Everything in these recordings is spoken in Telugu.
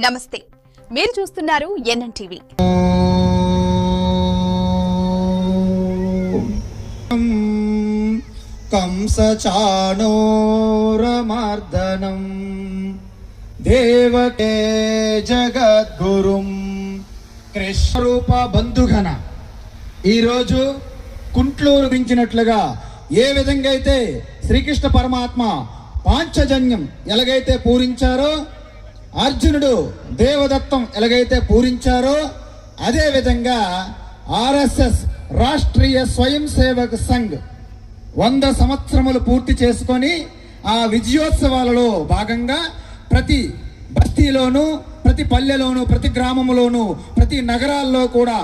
నమస్తే, మీరు చూస్తున్నారు ఎన్ఎన్ టీవీ. కంసచాణూరమర్దనం దేవకే జగద్గురుం కృష్ణరూప బంధుఘన ఈరోజు కుంట్లూరు దించినట్లుగా ఏ విధంగా అయితే శ్రీకృష్ణ పరమాత్మ పాంచజన్యం ఎలాగైతే పూరించారో, అర్జునుడు దేవదత్తం ఎలాగైతే పూరించారో, అదే విధంగా ఆర్ఎస్ఎస్ రాష్ట్రీయ స్వయం సేవక్ సంఘ్ 100 సంవత్సరములు పూర్తి చేసుకొని ఆ విజయోత్సవాలలో భాగంగా ప్రతి బస్తీలోనూ, ప్రతి పల్లెలోనూ, ప్రతి గ్రామంలోనూ, ప్రతి నగరాల్లో కూడా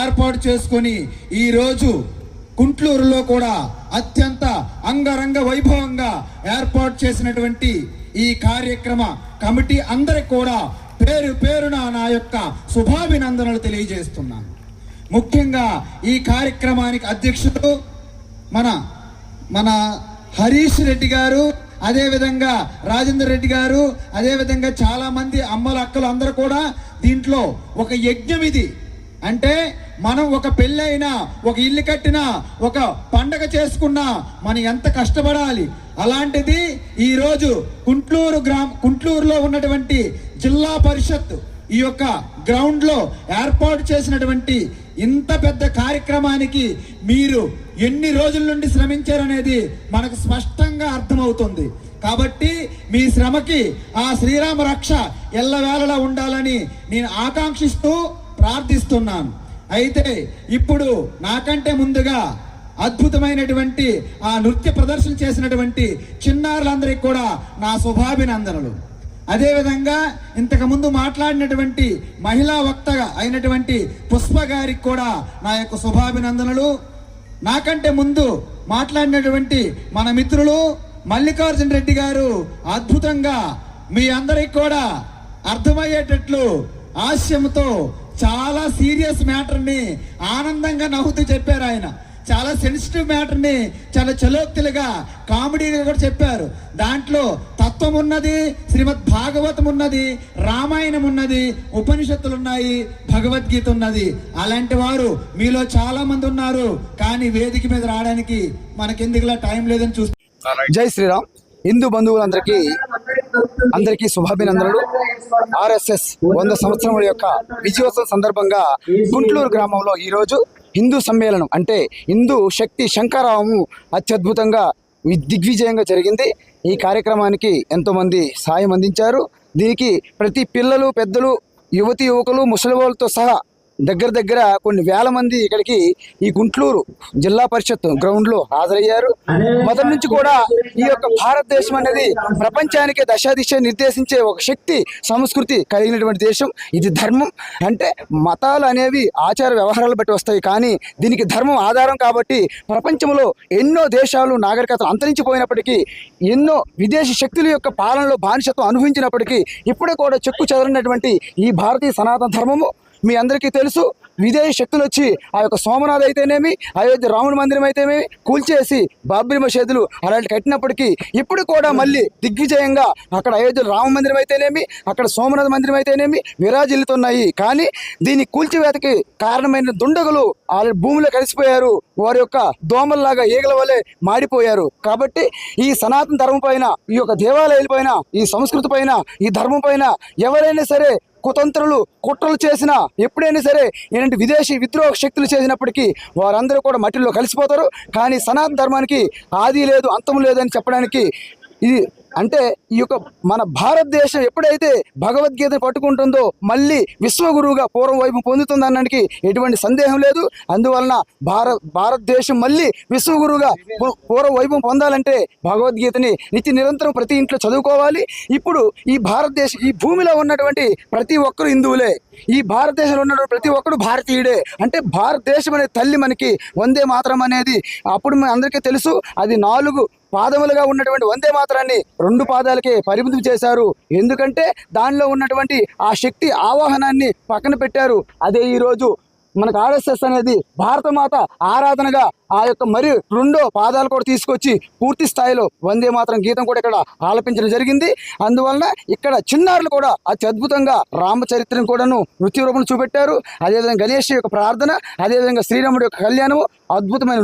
ఏర్పాటు చేసుకొని ఈరోజు కుంట్లూరులో కూడా అత్యంత అంగరంగ వైభవంగా ఏర్పాటు చేసినటువంటి ఈ కార్యక్రమ కమిటీ అందరికి కూడా పేరు పేరున నా యొక్క శుభాభినందనలు తెలియజేస్తున్నాను. ముఖ్యంగా ఈ కార్యక్రమానికి అధ్యక్షుడు మన హరీష్ రెడ్డి గారు, అదేవిధంగా రాజేందర్ రెడ్డి గారు, అదేవిధంగా చాలా మంది అమ్మలు అక్కలు అందరూ కూడా దీంట్లో ఒక యజ్ఞం. ఇది అంటే మనం ఒక పెళ్ళి అయినా, ఒక ఇల్లు కట్టినా, ఒక పండగ చేసుకున్నా మనం ఎంత కష్టపడాలి. అలాంటిది ఈరోజు కుంట్లూరులో ఉన్నటువంటి జిల్లా పరిషత్ ఈ యొక్క గ్రౌండ్లో ఏర్పాటు చేసినటువంటి ఇంత పెద్ద కార్యక్రమానికి మీరు ఎన్ని రోజుల నుండి శ్రమించారనేది మనకు స్పష్టంగా అర్థమవుతుంది. కాబట్టి మీ శ్రమకి ఆ శ్రీరామ రక్ష ఎల్లవేళలా ఉండాలని నేను ఆకాంక్షిస్తూ ప్రార్థిస్తున్నాను. అయితే ఇప్పుడు నాకంటే ముందుగా అద్భుతమైనటువంటి ఆ నృత్య ప్రదర్శన చేసినటువంటి చిన్నారులందరికీ కూడా నా శుభాభినందనలు. అదేవిధంగా ఇంతకు ముందు మాట్లాడినటువంటి మహిళా వక్తగా అయినటువంటి పుష్ప గారికి కూడా నా యొక్క శుభాభినందనలు. నాకంటే ముందు మాట్లాడినటువంటి మన మిత్రులు మల్లికార్జున రెడ్డి గారు అద్భుతంగా మీ అందరికి కూడా అర్థమయ్యేటట్లు హాస్యంతో చాలా సీరియస్ మ్యాటర్ని ఆనందంగా నవ్వుతూ చెప్పారు. ఆయన చాలా సెన్సిటివ్ మ్యాటర్ని చాలా చలోక్తులుగా కామెడీగా కూడా చెప్పారు. దాంట్లో తత్వం ఉన్నది, శ్రీమద్ భాగవతం ఉన్నది, రామాయణం ఉన్నది, ఉపనిషత్తులు ఉన్నాయి, భగవద్గీత ఉన్నది. అలాంటి వారు మీలో చాలా మంది ఉన్నారు. కానీ వేదిక మీద రావడానికి మనకెందుకులా టైం లేదని చూస్తే. జై శ్రీరామ్. హిందూ బంధువులందరికీ శుభాభినందనలు. ఆర్ఎస్ఎస్ 100 సంవత్సరముల యొక్క విజయోత్సవం సందర్భంగా గుంట్లూరు గ్రామంలో ఈరోజు హిందూ సమ్మేళనం అంటే హిందూ శక్తి శంకరావము అత్యద్భుతంగా దిగ్విజయంగా జరిగింది. ఈ కార్యక్రమానికి ఎంతోమంది సాయం అందించారు. దీనికి ప్రతి పిల్లలు, పెద్దలు, యువతి యువకులు, ముసలి వాళ్ళతో సహా దగ్గర కొన్ని వేల మంది ఇక్కడికి ఈ గుంట్లూరు జిల్లా పరిషత్ గ్రౌండ్ లో హాజరయ్యారు. మొదటి నుంచి కూడా ఈ యొక్క భారతదేశం అనేది ప్రపంచానికి దశాదిశ నిర్దేశించే ఒక శక్తి సంస్కృతి కలిగినటువంటి దేశం. ఇది ధర్మం అంటే మతాలు అనేవి ఆచార వ్యవహారాలు బట్టి వస్తాయి, కానీ దీనికి ధర్మం ఆధారం. కాబట్టి ప్రపంచంలో ఎన్నో దేశాలు నాగరికతలు అంతరించిపోయినప్పటికీ, ఎన్నో విదేశీ శక్తుల యొక్క పాలనలో బానిసత్వం అనుభవించినప్పటికీ ఇప్పుడే కూడా చెక్కు చెదరినటువంటి ఈ భారతీయ సనాతన ధర్మము మీ అందరికీ తెలుసు. విదేశీ శక్తులు వచ్చి ఆ యొక్క సోమనాథ్ అయితేనేమి, అయోధ్య రాముడి మందిరం అయితేనేమి కూల్చేసి బాబ్రీ మసీదులు అలాంటి కట్టినప్పటికీ ఇప్పుడు కూడా మళ్ళీ దిగ్విజయంగా అక్కడ అయోధ్య రామ మందిరం అయితేనేమి, అక్కడ సోమనాథ మందిరం అయితేనేమి విరాజిల్లుతున్నాయి. కానీ దీని కూల్చివేతకి కారణమైన దుండగులు ఆ భూమిలో కలిసిపోయారు. వారి యొక్క దోమల్లాగా ఈగల వలె మాడిపోయారు. కాబట్టి ఈ సనాతన ధర్మం పైన, ఈ యొక్క దేవాలయాల పైన, ఈ సంస్కృతి పైన, ఈ ధర్మం పైన ఎవరైనా సరే కుతంత్రులు, కుట్రలు చేసినా, ఎప్పుడైనా సరే ఏంటంటే విదేశీ విద్రోహ శక్తులు చేసినప్పటికీ వారందరూ కూడా మట్టిలో కలిసిపోతారు. కానీ సనాతన ధర్మానికి ఆది లేదు, అంతం లేదు అని చెప్పడానికి ఇది అంటే ఈ యొక్క మన భారతదేశం ఎప్పుడైతే భగవద్గీతను పట్టుకుంటుందో మళ్ళీ విశ్వగురువుగా పూర్వ వైపు పొందుతుంది అనడానికి ఎటువంటి సందేహం లేదు. అందువలన భారతదేశం మళ్ళీ విశ్వగురువుగా పూర్వ వైపు పొందాలంటే భగవద్గీతని నిరంతరం ప్రతి ఇంట్లో చదువుకోవాలి. ఇప్పుడు ఈ భారతదేశం, ఈ భూమిలో ఉన్నటువంటి ప్రతి ఒక్కరు హిందువులే. ఈ భారతదేశంలో ఉన్నటువంటి ప్రతి ఒక్కరు భారతీయుడే. అంటే భారతదేశం అనే తల్లి మనకి వందే మాతరం అనేది అప్పుడు మన అందరికీ తెలుసు. అది 4 పాదములుగా ఉన్నటువంటి వందే మాతరాన్ని 2 పాదాలకే పరిమితం చేశారు. ఎందుకంటే దానిలో ఉన్నటువంటి ఆ శక్తి ఆవాహనాన్ని పక్కన పెట్టారు. అదే ఈరోజు మనకు ఆర్ఎస్ఎస్ అనేది భారతమాత ఆరాధనగా ఆ యొక్క మరి రెండో పాదాలు కూడా తీసుకొచ్చి పూర్తి స్థాయిలో వందే మాతరం గీతం కూడా ఇక్కడ ఆలపించడం జరిగింది. అందువలన ఇక్కడ చిన్నారులు కూడా అత్యద్భుతంగా రామచరిత్రను కూడాను నృత్య రూపం చూపెట్టారు. అదేవిధంగా గణేష్ యొక్క ప్రార్థన, అదేవిధంగా శ్రీరాముడి యొక్క కళ్యాణము అద్భుతమైన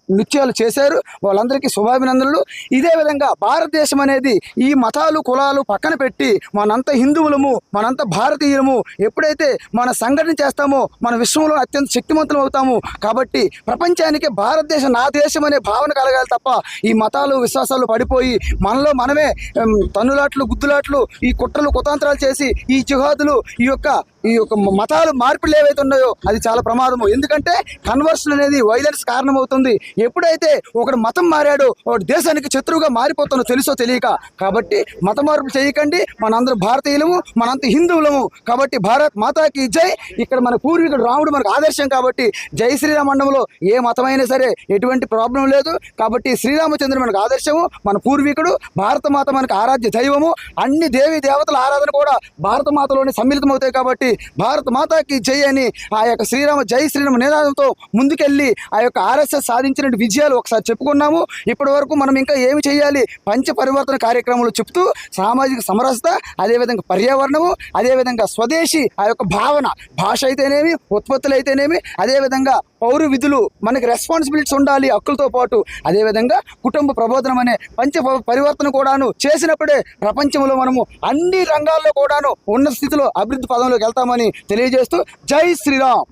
నృత్యాలు చేశారు. వాళ్ళందరికీ శుభాభినందనలు. ఇదే విధంగా భారతదేశం అనేది ఈ మతాలు కులాలు పక్కన పెట్టి మనంతా హిందువులము, మనంతా భారతీయులము ఎప్పుడైతే మన సంఘటన చేస్తామో మన విశ్వంలో అత్యంత శక్తివంతులు అవుతాము. కాబట్టి ప్రపంచానికి భారతదేశం నా దేశం అనే భావన కలగాలి తప్ప ఈ మతాలు విశ్వాసాలు పడిపోయి మనలో మనమే తన్నులాట్లు గుద్దులాట్లు ఈ కుట్రలు కుతాంతరాలు చేసి ఈ జిహాదులు ఈ యొక్క మతాలు మార్పులు ఏవైతే ఉన్నాయో అది చాలా ప్రమాదము. ఎందుకంటే కన్వర్షన్ అనేది వైలెన్స్ కారణమవుతుంది. ఎప్పుడైతే ఒకడు మతం మారాడో ఒక దేశానికి శత్రువుగా మారిపోతానో తెలుసో తెలియక. కాబట్టి మత మార్పు చేయకండి. మనందరం భారతీయులము, మనంత హిందువులము. కాబట్టి భారత్ మాతాకి జై. ఇక్కడ మన పూర్వీకుడు రాముడు మనకు ఆదర్శం. కాబట్టి జై శ్రీరామ మండలంలో ఏ మతమైనా సరే ఎటువంటి ప్రాబ్లం లేదు. కాబట్టి శ్రీరామచంద్రుడు మనకు ఆదర్శము, మన పూర్వీకుడు. భారత మాత మనకు ఆరాధ్య దైవము. అన్ని దేవీ దేవతల ఆరాధన కూడా భారత మాతలోనే సమ్మిళితమవుతాయి. కాబట్టి భారత మాతాకి జై అని ఆ యొక్క జై శ్రీరామ నినాదంతో ముందుకెళ్ళి ఆ యొక్క ఆర్ఎస్ఎస్ సాధించిన విజయాలు ఒకసారి చెప్పుకున్నాము. ఇప్పటి వరకు మనం ఇంకా ఏమి చేయాలి, పంచ పరివర్తన కార్యక్రమాలు చెప్తూ సామాజిక సమరసత, అదేవిధంగా పర్యావరణము, అదేవిధంగా స్వదేశీ ఆ యొక్క భావన, భాష అయితేనేమి, ఉత్పత్తులు అయితేనేమి, అదేవిధంగా పౌర విధులు, మనకి రెస్పాన్సిబిలిటీస్ ఉండాలి హక్కులతో పాటు. అదేవిధంగా కుటుంబ ప్రబోధనం అనే పంచ పరివర్తన కూడాను చేసినప్పుడే ప్రపంచంలో మనము అన్ని రంగాల్లో కూడాను ఉన్నత స్థితిలో అభివృద్ధి పదంలోకి వెళ్తామని తెలియజేస్తూ జై శ్రీరామ్.